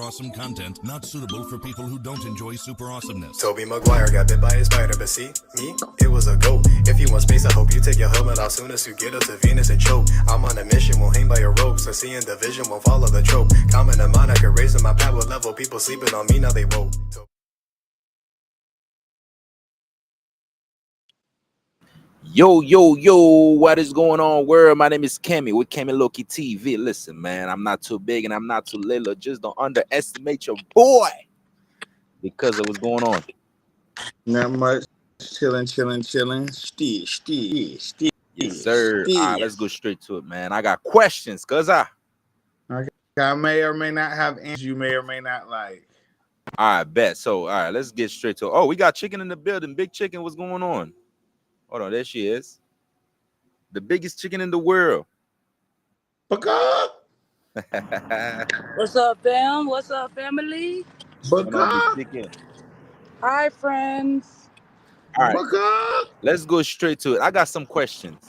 awesome content not suitable for people who don't enjoy super awesomeness. Toby Maguire got bit by a spider, but see, me, it was a goat. If you want space, I hope you take your helmet off soon as you get up to Venus and choke. I'm on a mission, won't hang by your ropes, so seeing the vision won't follow the trope. Common a moniker, raising my power level, people sleeping on me, now they woke. Yo, what is going on, world? My name is Kemi with Kemi Loki TV. Listen, man, I'm not too big and I'm not too little. Just don't underestimate your boy because of what's going on. Not much. Chilling. Steve. Yes, sir. All right, let's go straight to it, man. I got questions, cuz I may or may not have answers you may or may not like. All right, bet. So, all right, let's get straight to it. Oh, we got chicken in the building. Big chicken, what's going on? Hold on, there she is. The biggest chicken in the world. What's up? What's up, fam? What's up, family? What's on, big chicken? Hi, friends. All right, let's go straight to it. I got some questions.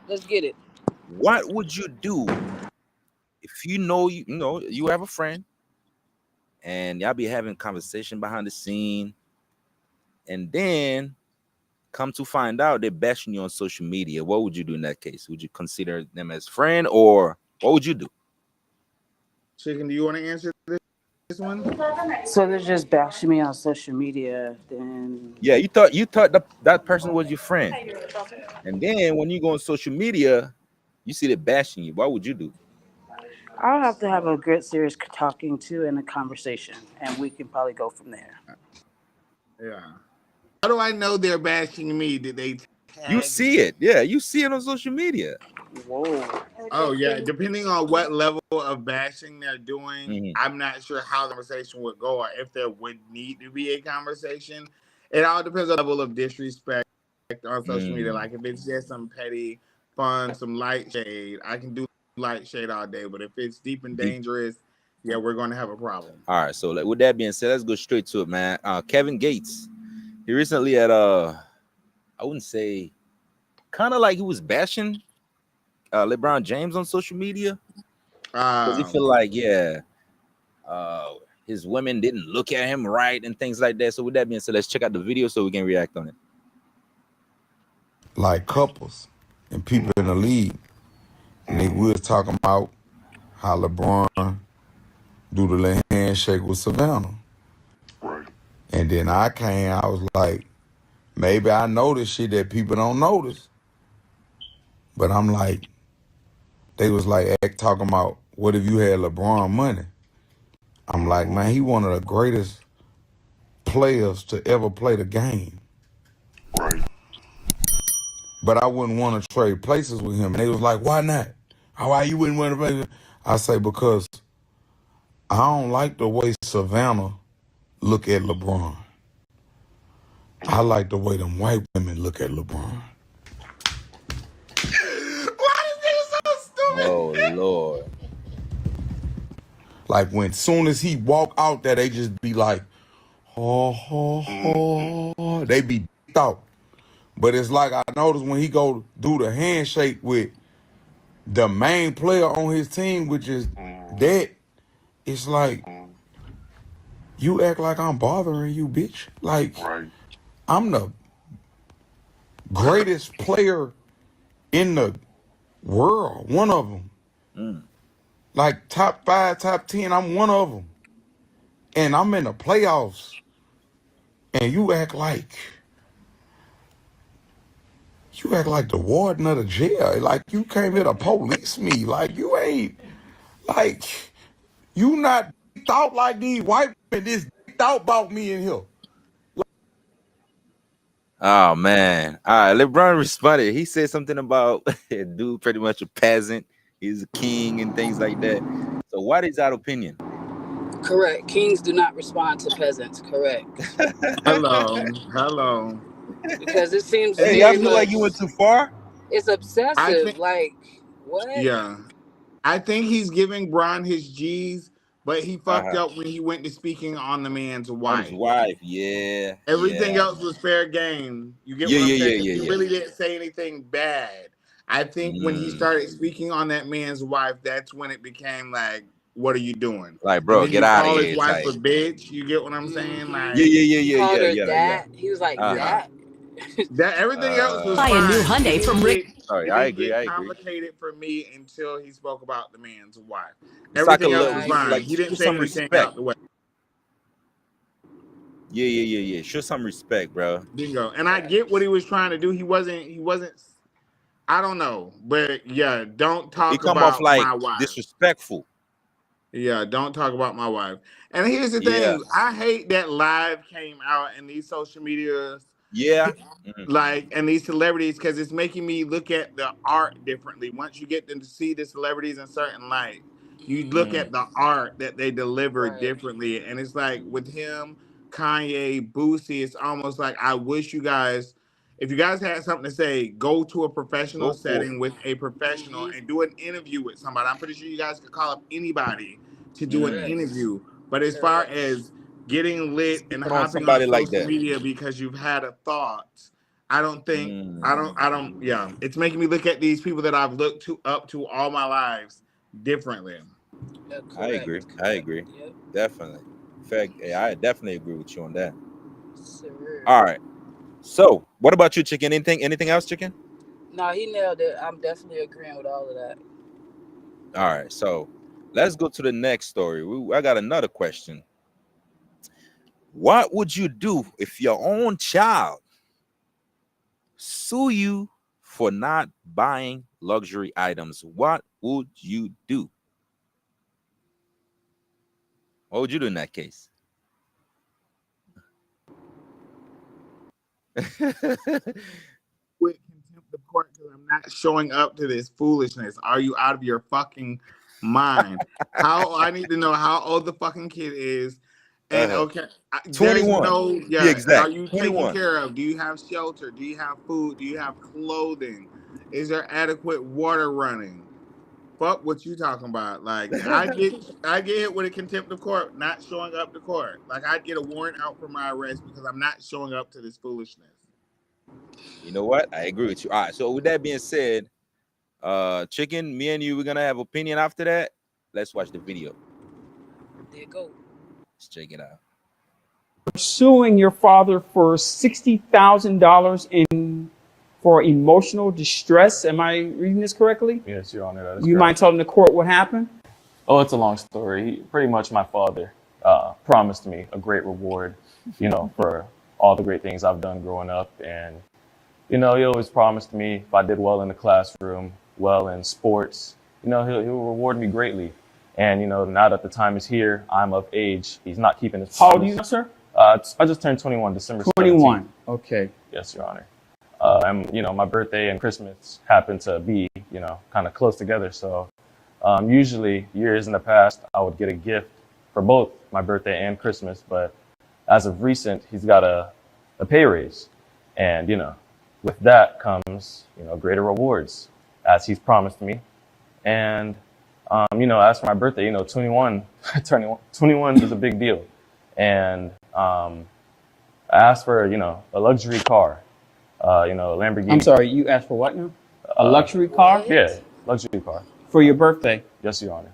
Let's get it. What would you do if you have a friend and y'all be having conversation behind the scene, and then come to find out they're bashing you on social media? What would you do in that case? Would you consider them as friend, or what would you do? Chicken, do you want to answer this one? So they're just bashing me on social media, then yeah, you thought that person was your friend, and then when you go on social media, you see them bashing you. What would you do? I'll have to have a good, serious talking to and a conversation, and we can probably go from there. Yeah. How do I know they're bashing me? Did they tag You see it. Yeah, you see it on social media. Whoa. Oh, yeah. Depending on what level of bashing they're doing, I'm not sure how the conversation would go or if there would need to be a conversation. It all depends on the level of disrespect on social media. Like if it's just some petty fun, some light shade, I can do light shade all day. But if it's deep and dangerous, yeah, we're going to have a problem. All right. So with that being said, let's go straight to it, man. Kevin Gates, he recently had I wouldn't say, kind of like he was bashing LeBron James on social media because he feel like his women didn't look at him right and things like that. So with that being said, let's check out the video so we can react on it. Like couples and people in the league, and we was talking about how LeBron do the little handshake with Savannah. Right. And then I was like, maybe I noticed shit that people don't notice. But I'm like, they was like talking about, what if you had LeBron money? I'm like, man, he one of the greatest players to ever play the game. Right. But I wouldn't want to trade places with him. And they was like, why not? Why you wouldn't want to play? I say, because I don't like the way Savannah look at LeBron. I like the way them white women look at LeBron. Why is this so stupid? Oh, Lord. Like when soon as he walk out there, they just be like, oh. They be out. But it's like I noticed when he go do the handshake with the main player on his team, which is that, it's like, you act like I'm bothering you, bitch. Like, I'm the greatest player in the world, one of them. Like top 5, top 10, I'm one of them. And I'm in the playoffs. And you act like the warden of the jail. Like you came here to police me. Like you ain't, like, you not thought like these white men just thought about me in here. Oh, man. All right, LeBron responded. He said something about dude pretty much a peasant. He's a king and things like that. So what is that opinion? Correct. Kings do not respond to peasants. Correct. Hello. Because it seems Hey, I feel like you went too far. It's obsessive. Like, what? Yeah. I think he's giving Bron his G's, but he fucked up when he went to speaking on the man's wife. On his wife, yeah. Everything else was fair game. You get what I'm saying? He really didn't say anything bad. I think when he started speaking on that man's wife, that's when it became like, what are you doing? Like, And bro, then get you out of call his here, wife type. a bitch. You get what I'm saying? Like, He called her Yeah. that. He was like Uh-huh. that. that everything else was Buy a new fine. Hyundai from Rick. Sorry, It I didn't agree. get I agree. complicated for me until he spoke about the man's wife. It's like a Everything else little, was I fine. like, agree. He show didn't say some anything respect. out the way. Yeah. Show some respect, bro. Bingo. And I get what he was trying to do. He wasn't. I don't know, but yeah, don't He talk come off about like my wife. disrespectful. Yeah, don't talk about my wife. And here's the Yeah. thing: I hate that live came out in these social medias, Yeah. Mhm. like, and these celebrities, because it's making me look at the art differently. Once you get them to see the celebrities in certain light, you look Mhm. at the art that they deliver Right. differently. And it's like with him, Kanye, Boosie, it's almost like I wish you guys, if you guys had something to say, go to a professional Go for it. setting with a professional and do an interview with somebody. I'm pretty sure you guys could call up anybody to do an Mm. Correct. interview. But as far Correct. as getting lit and Sleeping on hopping on somebody like social that. media because you've had a thought, I don't think Mm. yeah. It's making me look at these people that I've looked to up to all my lives differently. I agree. Correct. I Correct. agree. Yep. Definitely. In fact, yeah, I definitely agree with you on that. Sir. All right. So, what about you, Chicken? Anything else, Chicken? No, he nailed it. I'm definitely agreeing with all of that. All right. So, let's go to the next story. I got another question. What would you do if your own child sue you for not buying luxury items? What would you do? What would you do in that case? With contempt of court because I'm not showing up to this foolishness. Are you out of your fucking mind? I need to know how old the fucking kid is. And okay, there's 21. no, Be yeah. Are exact. you taken 21. care of? Do you have shelter? Do you have food? Do you have clothing? Is there adequate water running? Fuck what you talking about. Like I get hit with a contempt of court, not showing up to court. Like I'd get a warrant out for my arrest because I'm not showing up to this foolishness. You know what? I agree with you. All right. So with that being said, Chicken, me and you, we're gonna have opinion after that. Let's watch the video. There you go. Let's check it out. Suing your father for $60,000 in for emotional distress. Am I reading this correctly? Yes, Your Honor. That is You correct. mind telling the court what happened? Oh, it's a long story. Pretty much my father promised me a great reward, for all the great things I've done growing up. And, he always promised me if I did well in the classroom, well in sports, he'll reward me greatly. And, now that the time is here, I'm of age. He's not keeping his promise. How old are you, sir? I just turned 21, December 17th. 21. Okay. Yes, Your Honor. And, my birthday and Christmas happen to be, kind of close together. So usually years in the past, I would get a gift for both my birthday and Christmas. But as of recent, he's got a pay raise. And, with that comes, greater rewards as he's promised me. And, as for my birthday, 21, turning 21 is a big deal. And I asked for, a luxury car. A Lamborghini. I'm sorry, you asked for what now? A luxury car? Yeah, luxury car. For your birthday? Yes, Your Honor.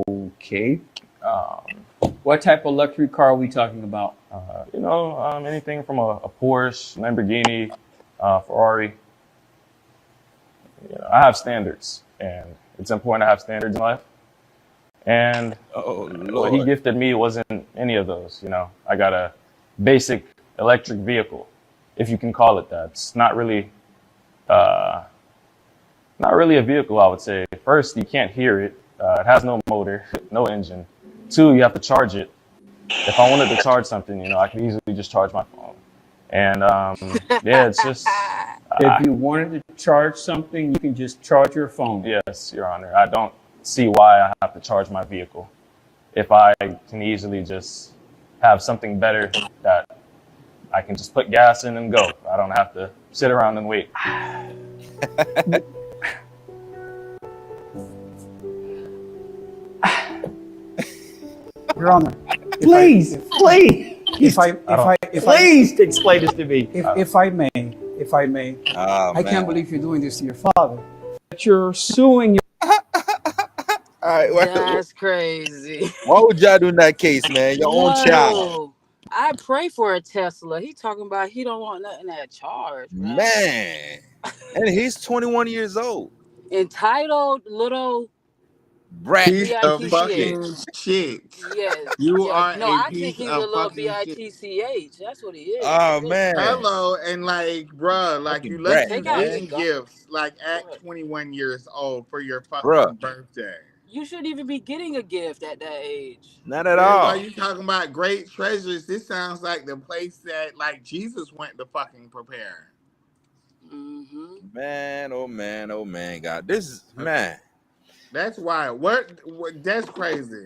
Okay. What type of luxury car are we talking about? Anything from a Porsche, Lamborghini, Ferrari. I have standards, and it's important to have standards in life. And what he gifted me wasn't any of those. I got a basic electric vehicle, if you can call it that. It's not really a vehicle, I would say. First, you can't hear it. It has no motor, no engine. 2, you have to charge it. If I wanted to charge something, I could easily just charge my phone. And it's just. If you wanted to charge something, you can just charge your phone. Yes, Your Honor. I don't see why I have to charge my vehicle if I can easily just have something better that I can just put gas in and go. I don't have to sit around and wait. Your Honor, Please explain this to me. if I may, Oh, I can't man. believe you're doing this to your father. You're suing your That's crazy. Why would y'all do in that case, man? Your own child. Yo, I pray for a Tesla. He talking about he don't want nothing that charge, man. Man. And he's 21 years old. Entitled little Brat Piece of bitch. fucking shit. Yes, You yes. are No, a I think piece he's a of little fucking shit. bitch. That's what he is. Oh man. Hello, and like, bruh, like Fucking you brat, let you Take out man. his getting gun. gifts like at What? 21 years old for your Bruh. fucking birthday. You shouldn't even be getting a gift at that age. Not at Then why all. you talking about great treasures? This sounds like the place that like Jesus went to fucking prepare. Mm-hmm. Man, oh man, God. This is man. That's why. What that's crazy.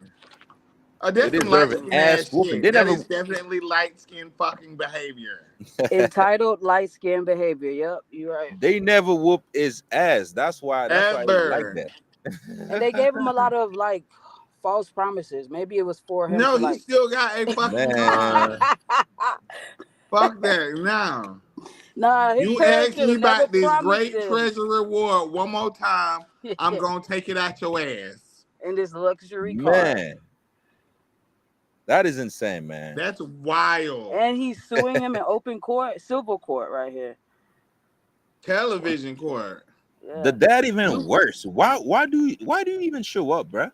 They That's some deserve light an skin ass ass whooping. shit. They That never is definitely light skin fucking behavior. Entitled light skin behavior. Yep, you're right. they never whoop his ass. That's why he's like Ever. that. And they gave him a lot of like false promises. Maybe it was for him No, to he like. still got a fucking Man. car. Fuck that. Now. Nah, his You parents ask should me have never about this promised great him treasure reward one more time, I'm gonna take it out your ass. in this luxury car. Man. That is insane, man. That's wild. And he's suing him in open court, civil court right here. Television court. Yeah. The dad even worse. Why do you even show up, bruh?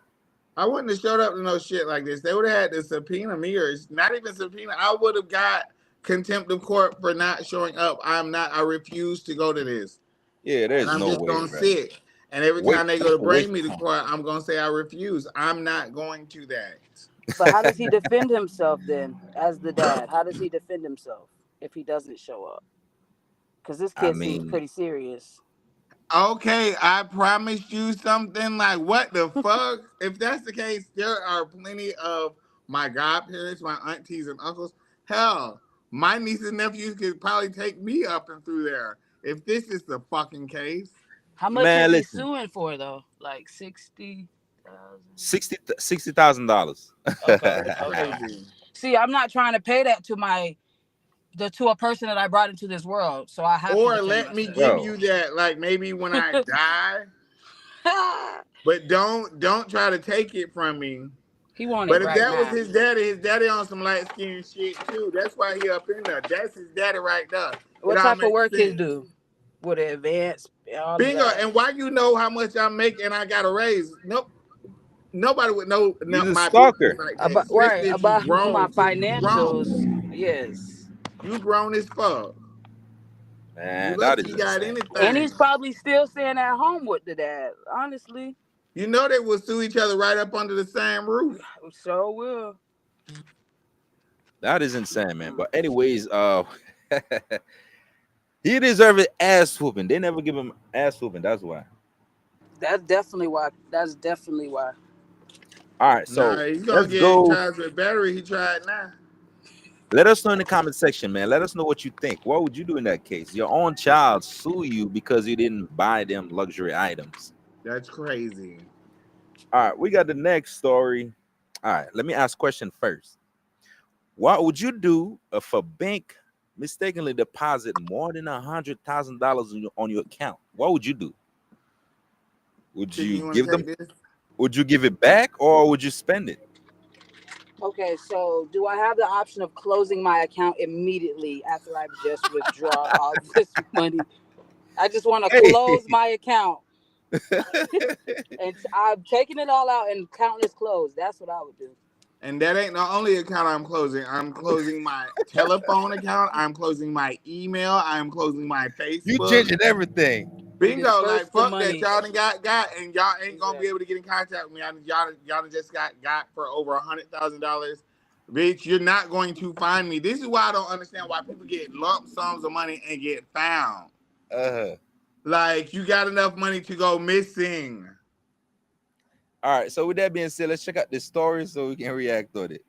I wouldn't have showed up to no shit like this. They would have had to subpoena me, or not even subpoena. I would have got contempt of court for not showing up. I refuse to go to this. Yeah, And there's I'm no just way, gonna bruh. sit. And every time they go to Waste bring me to time. court, I'm gonna say I refuse. I'm not going to that. But how does he defend himself then, as the dad? How does he defend himself if he doesn't show up? Because this I kid seems mean, pretty serious. Okay, I promised you something. Like, what the fuck? If that's the case, there are plenty of my godparents, my aunties and uncles. Hell, my nieces and nephews could probably take me up and through there. If this is the fucking case. How much man, is he listen. suing for though? Like 60,000. $60,000. Okay. Crazy. See, I'm not trying to pay that to a person that I brought into this world. So I have to Or defend let me myself. give Bro. you that, like maybe when I die. But don't try to take it from me. He wanted But if right that was now. his daddy on some light skin shit too. That's why he up in there. That's his daddy right there. What It all type of makes work he sense. do? With an advance, all of Bingo. that. And why you know how much I make and I got a raise? Nope. Nobody would know He's a my stalker. business like that. About, right, Especially if you about grown. my You grown. financials. Yes. You grown as fuck. You Man, that lucky is you got insane. And he's anything. probably still staying at home with the dad. Honestly. You know they will sue each other right up under the same roof. So will. That is insane, man. But anyways, he deserves an ass whooping. They never give him ass whooping. That's why. That's definitely why. All right, so Nah, he's gonna let's get go. charged with battery. He tried now. Let us know in the comment section, man. Let us know what you think. What would you do in that case? Your own child sue you because you didn't buy them luxury items. That's crazy. All right, we got the next story. All right, let me ask a question first. What would you do if a bank mistakenly deposit more than $100,000 on your account? What would you do? Would you give them? This? Would you give it back or would you spend it? Okay, so do I have the option of closing my account immediately after I've just withdrawn all this money? I just want to close my account. And I'm taking it all out and account is closed. That's what I would do. And that ain't the only account I'm closing. I'm closing my telephone account. I'm closing my email. I'm closing my Facebook. You changing everything. Bingo, like fuck that. Y'all done got, and y'all ain't gonna be able to get in contact with me. Y'all done just got for over $100,000. Bitch, you're not going to find me. This is why I don't understand why people get lump sums of money and get found. Like you got enough money to go missing. All right, so with that being said, let's check out this story so we can react on it.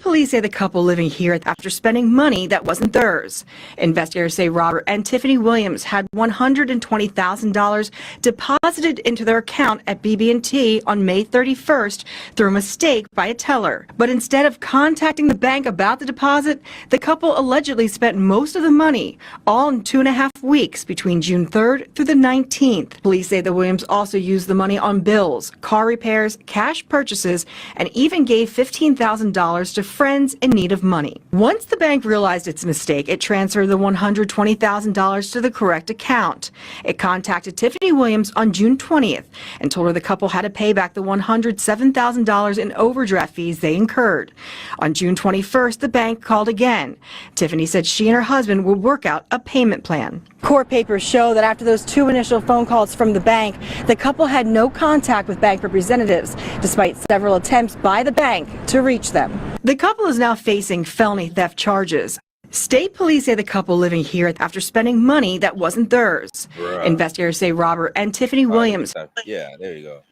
Police say the couple living here after spending money that wasn't theirs. Investigators say Robert and Tiffany Williams had $120,000 deposited into their account at BB&T on May 31st through a mistake by a teller. But instead of contacting the bank about the deposit, the couple allegedly spent most of the money, all in 2.5 weeks between June 3rd through the 19th. Police say the Williams also used the money on bills, car repairs, cash purchases, and even gave $15,000 to friends in need of money. Once the bank realized its mistake, it transferred the $120,000 to the correct account. It contacted Tiffany Williams on June 20th and told her the couple had to pay back the $107,000 in overdraft fees they incurred. On June 21st, the bank called again. Tiffany said she and her husband would work out a payment plan. Court papers show that after those two initial phone calls from the bank, the couple had no contact with bank representatives, despite several attempts by the bank to reach them. The couple is now facing felony theft charges. State police say the couple living here after spending money that wasn't theirs. Bruh. Investigators say Robert and Tiffany Williams. Yeah, there you go.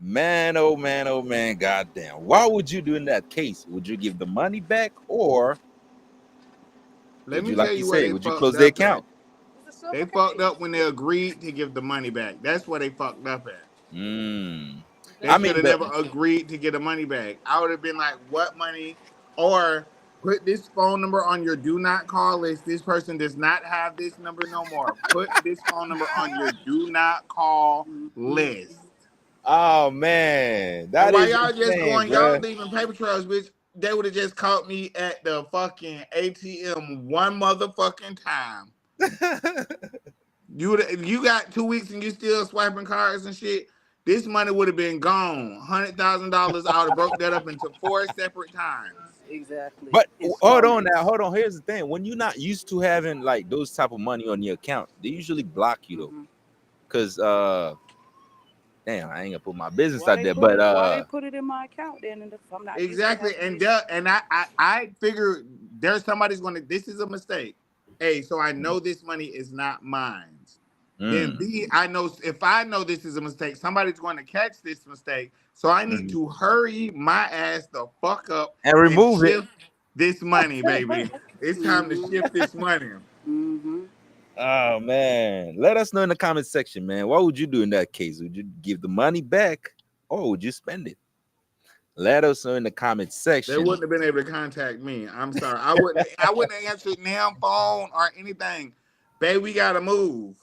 Man, oh man, goddamn. Why would you do in that case? Would you give the money back, or Let would me you, tell like you you what say, they would you fucked close the up account? at. They fucked up when they agreed to give the money back. That's what they fucked up at. They should have never agreed to get the money back. I would have been like, what money? Or put this phone number on your do not call list. This person does not have this number no more. Put this phone number on your do not call list. Oh man, And why y'all insane, just going, bruh. y'all leaving paper trails, bitch? They would have just caught me at the fucking ATM one motherfucking time. You got 2 weeks and you still swiping cards and shit. This money would have been gone. $100,000. I would have broke that up into 4 separate times. Exactly. But hold on. Here's the thing: when you're not used to having like those type of money on your account, they usually block you though, because damn, I ain't gonna put my business out there, but why they put it in my account then? If I'm not exactly, and I figure there's somebody's gonna. This is a mistake. A, so I know this money is not mine. Then B, I know if I know this is a mistake, somebody's going to catch this mistake. So I need to hurry my ass the fuck up and remove shift this money, baby. It's time to shift this money. Oh man, let us know in the comment section, man. What would you do in that case? Would you give the money back, or would you spend it? Let us know in the comment section. They wouldn't have been able to contact me. I'm sorry. I wouldn't have answered damn phone or anything. Babe, we gotta move.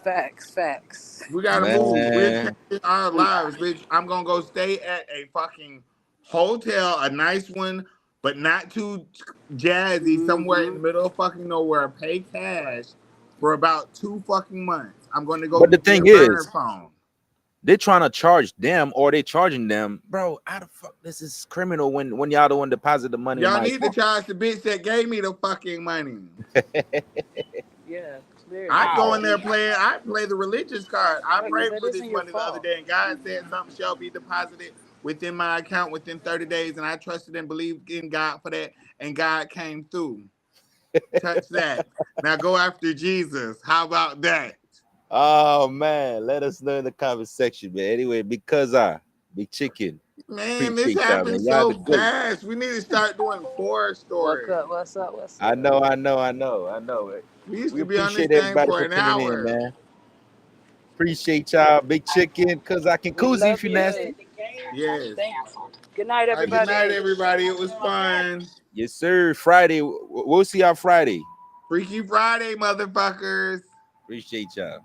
Facts. We gotta move. We're changing our lives, bitch. I'm gonna go stay at a fucking hotel, a nice one, but not too jazzy, somewhere in the middle of fucking nowhere. Pay cash for about 2 fucking months. I'm gonna go. But the thing is, phone. They're trying to charge them, or they charging them, bro. How the fuck this is criminal when y'all the one deposit the money? Y'all need to charge the bitch that gave me the fucking money. Yeah. I go in there playing. I play the religious card. I prayed for this money the other day, and God said something shall be deposited within my account within 30 days, and I trusted and believed in God for that, and God came through. Touch that. Now go after Jesus. How about that? Oh man, let us know in the comment section, man. Anyway, because Big Chicken. Man, this happened so fast. We need to start doing 4 stories. What's up? I know. We used to be on this thing for an hour, in, man. Appreciate y'all, Big Chicken, because I can koozie if you nasty. Yes. Good night, everybody. Good night, everybody. It was fun. Yes, sir. Friday. We'll see y'all Friday. Freaky Friday, motherfuckers. Appreciate y'all.